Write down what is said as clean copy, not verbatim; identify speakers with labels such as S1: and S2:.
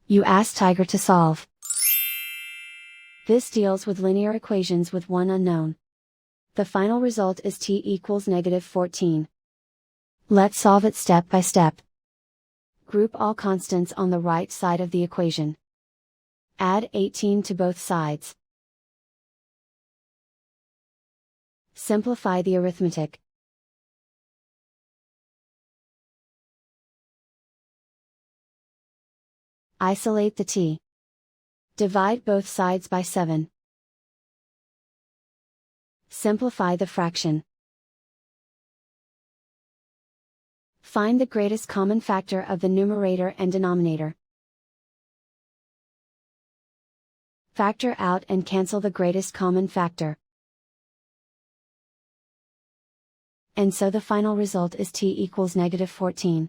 S1: You ask Tiger to solve. This deals with linear equations with one unknown. The final result is t equals -14. Let's solve it step by step. Group all constants on the right side of the equation. Add 18 to both sides. Simplify the arithmetic. Isolate the t. Divide both sides by 7. Simplify the fraction. Find the greatest common factor of the numerator and denominator. Factor out and cancel the greatest common factor. And so the final result is t equals -14.